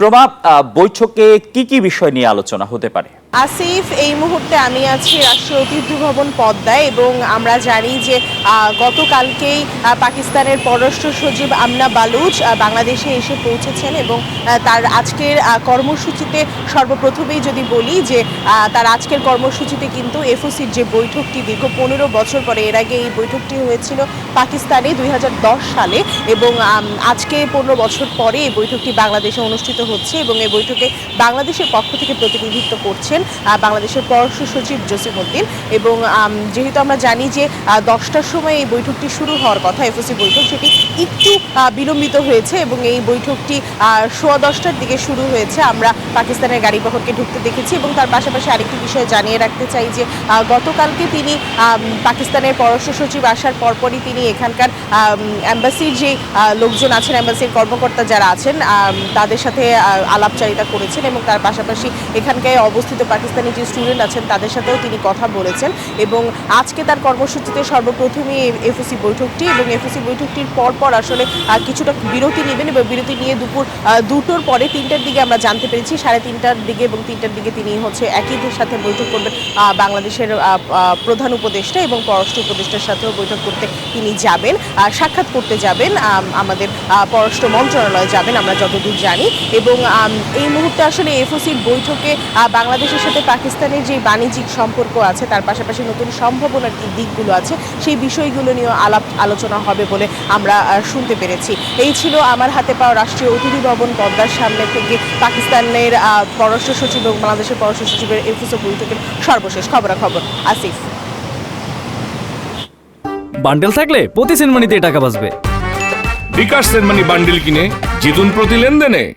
প্রমা, বৈঠকে কি কি বিষয় নিয়ে আলোচনা হতে পারে? আসিফ, এই মুহূর্তে আমি আছি রাষ্ট্রীয় ঐতিহ্য ভবন পদ্মায় এবং আমরা জানি যে গতকালকেই পাকিস্তানের পররাষ্ট্র সচিব আমনা বালুচ বাংলাদেশে এসে পৌঁছেছেন এবং তার আজকের কর্মসূচিতে সর্বপ্রথমেই যদি বলি যে তার আজকের কর্মসূচিতে কিন্তু এফওসির যে বৈঠকটি দীর্ঘ 15 বছর পরে, এর আগে এই বৈঠকটি হয়েছিল পাকিস্তানে 2010 সালে এবং আজকে 15 বছর পরে এই বৈঠকটি বাংলাদেশে অনুষ্ঠিত হচ্ছে এবং এই বৈঠকে বাংলাদেশের পক্ষ থেকে প্রতিনিধিত্ব করছেন বাংলাদেশের পররাষ্ট্র সচিব জসিমউদ্দিন এবং যেহেতু আমরা জানি যে 10টার সময় এই বৈঠকটি শুরু হওয়ার কথা, এফওসি বৈঠক, সেটি একটু বিলম্বিত হয়েছে এবং এই বৈঠকটি 10:15টার দিকে শুরু হয়েছে। আমরা পাকিস্তানের গাড়িবহরকে ঢুকতে দেখেছি এবং তার পাশাপাশি আরেকটি বিষয় জানিয়ে রাখতে চাই যে গতকালকে তিনি পাকিস্তানের পররাষ্ট্র সচিব আসার পরপরই তিনি এখানকার অ্যাম্বাসির যে লোকজন আছেন, অ্যাম্বাসির কর্মকর্তা যারা আছেন তাদের সাথে আলাপচারিতা করেছেন এবং তার পাশাপাশি এখানকার অবস্থিত পাকিস্তানি যে স্টুডেন্ট আছেন তাদের সাথেও তিনি কথা বলেছেন এবং আজকে তার কর্মসূচিতে সর্বপ্রথমে এফওসি বৈঠকটি এবং এফওসি বৈঠকটির পরপর আসলে কিছুটা বিরতি নেবেন এবং বিরতি নিয়ে দুপুর 2টোর পরে 3টার দিকে আমরা জানতে পেরেছি 3:30টার দিকে এবং 3টার দিকে তিনি একই সাথে বৈঠক করবেন বাংলাদেশের প্রধান উপদেষ্টা এবং পররাষ্ট্র উপদেষ্টার সাথেও বৈঠক করতে তিনি যাবেন, সাক্ষাৎ করতে যাবেন, আমাদের পররাষ্ট্র মন্ত্রণালয়ে যাবেন আমরা যতদূর জানি এবং এই মুহূর্তে আসলে এফওসির বৈঠকে বাংলাদেশের সাথে পাকিস্তানের যে বাণিজ্যিক সম্পর্ক আছে তার পাশাপাশি নতুন সম্ভাবনার যে দিকগুলো আছে সেই বিষয়গুলো নিয়ে আলোচনা হবে বলে আমরা শুনতে পেরেছি। এই ছিল আমার হাতে পাওয়া রাষ্ট্রীয় অতিথি ভবন পদ্মার সামনে থেকে পাকিস্তানের পররাষ্ট্র সচিব এবং বাংলাদেশের পররাষ্ট্র সচিবের এফওসি বৈঠকের সর্বশেষ খবরাখবর। আসিফ, বান্ডেল থাকলে প্রতি সেনমানিতে টাকা বাঁচবে। বিকাশ সেনমানি বান্ডিল কিনে জিতুন প্রতি লেনদেনে।